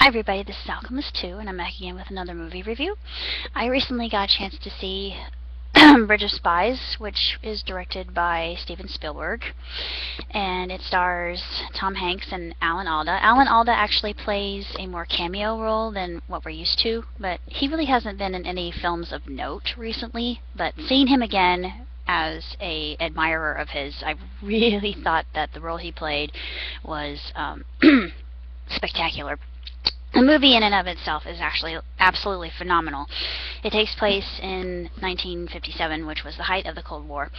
Hi everybody, this is Alchemist2, and I'm back again with another movie review. I recently got a chance to see Bridge of Spies, which is directed by Steven Spielberg, and it stars Tom Hanks and Alan Alda. Alan Alda actually plays a more cameo role than what we're used to, but he really hasn't been in any films of note recently, but seeing him again as a admirer of his, I really thought that the role he played was spectacular. The movie in and of itself is actually absolutely phenomenal. It takes place in 1957, which was the height of the Cold War.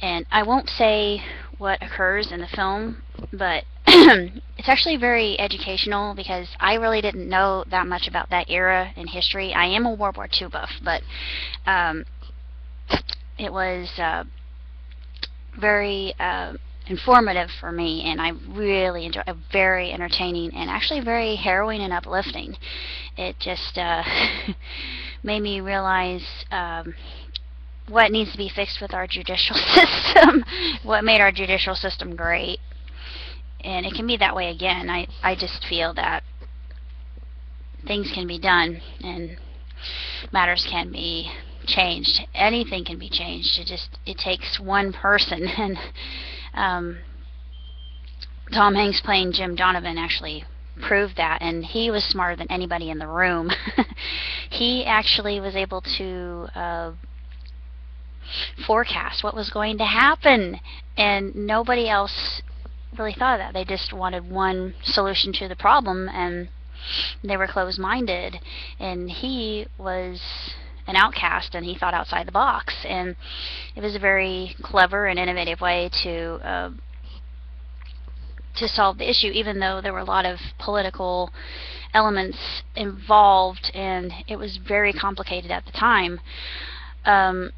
And I won't say what occurs in the film, but it's actually very educational because I really didn't know that much about that era in history. I am a World War II buff, but it was very informative for me, and I really enjoyed it. Very entertaining and actually very harrowing and uplifting. It just made me realize what needs to be fixed with our judicial system, what made our judicial system great, and it can be that way again. I just feel that things can be done and matters can be changed. Anything can be changed. It takes one person, and Tom Hanks playing Jim Donovan actually proved that, and he was smarter than anybody in the room. He actually was able to forecast what was going to happen, and nobody else really thought of that. They just wanted one solution to the problem, and they were closed-minded, and he was an outcast, and he thought outside the box, and it was a very clever and innovative way to solve the issue, even though there were a lot of political elements involved, and it was very complicated at the time. I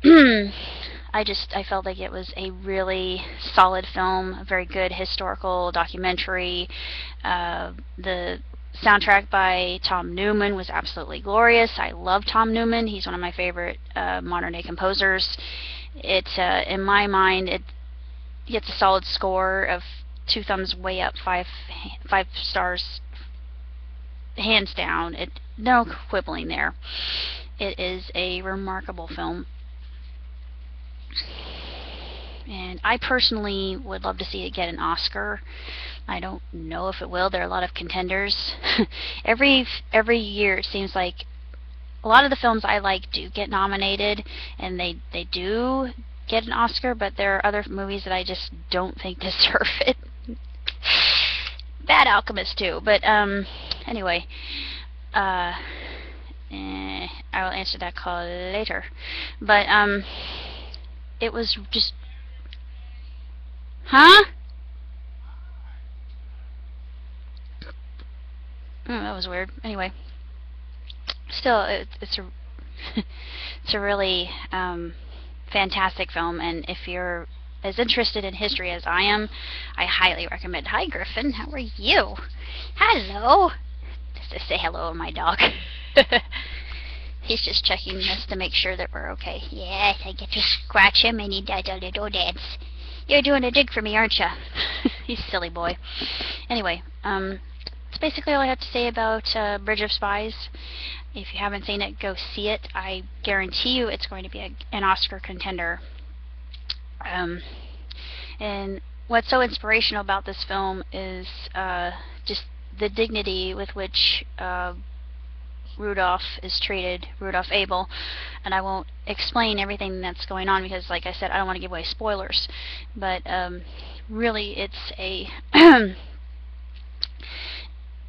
felt like it was a really solid film, a very good historical documentary. The soundtrack by Tom Newman was absolutely glorious. I love Tom Newman. He's one of my favorite modern-day composers. In my mind, it gets a solid score of 2 thumbs way up, 5 stars, hands down. No quibbling there. It is a remarkable film, and I personally would love to see it get an Oscar. I don't know if it will. There are a lot of contenders. Every year it seems like a lot of the films I like do get nominated, and they do get an Oscar, but there are other movies that I just don't think deserve it. Bad Alchemist too, but anyway, I will answer that call later. But it was just, huh? That was weird. Anyway, still, it's a it's a really fantastic film, and if you're as interested in history as I am, I highly recommend. Hi, Griffin. How are you? Hello. Just to say hello to my dog. He's just checking us to make sure that we're okay. Yes, I get to scratch him, and he does a little dance. You're doing a dig for me, aren't you? He's a silly boy. Anyway, that's basically all I have to say about Bridge of Spies. If you haven't seen it, go see it. I guarantee you it's going to be an Oscar contender. And what's so inspirational about this film is just the dignity with which Rudolf is treated, Rudolf Abel, and I won't explain everything that's going on because, like I said, I don't want to give away spoilers, but really it's a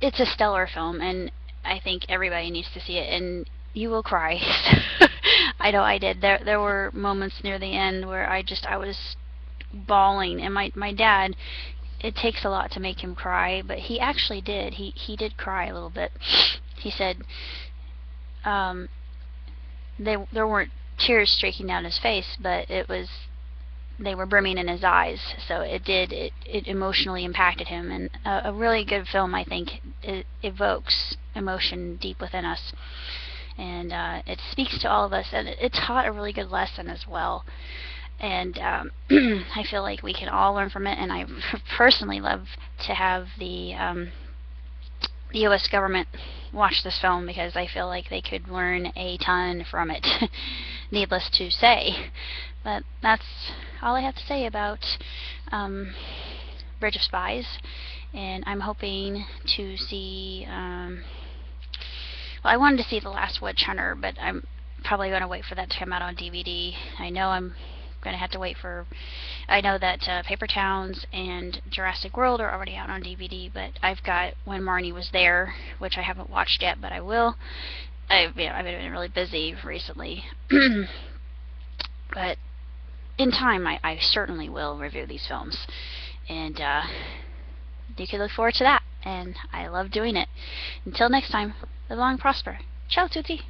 it's a stellar film, and I think everybody needs to see it, and you will cry. I know I did. There were moments near the end where I was bawling, and my dad, it takes a lot to make him cry, but he actually did. He did cry a little bit. He said there weren't tears streaking down his face, but they were brimming in his eyes, so it emotionally impacted him, and a really good film, I think. It evokes emotion deep within us, and it speaks to all of us, and it taught a really good lesson as well. And I feel like we can all learn from it, and I personally love to have the the U.S. government watch this film, because I feel like they could learn a ton from it, needless to say. But that's all I have to say about Bridge of Spies, and I'm hoping to see, well, I wanted to see The Last Witch Hunter, but I'm probably going to wait for that to come out on DVD. I know I'm going to have to wait for, I know that Paper Towns and Jurassic World are already out on DVD, but I've got When Marnie Was There, which I haven't watched yet, but I will. I've been really busy recently, but in time I certainly will review these films, and you can look forward to that, and I love doing it. Until next time, live long and prosper. Ciao tutti!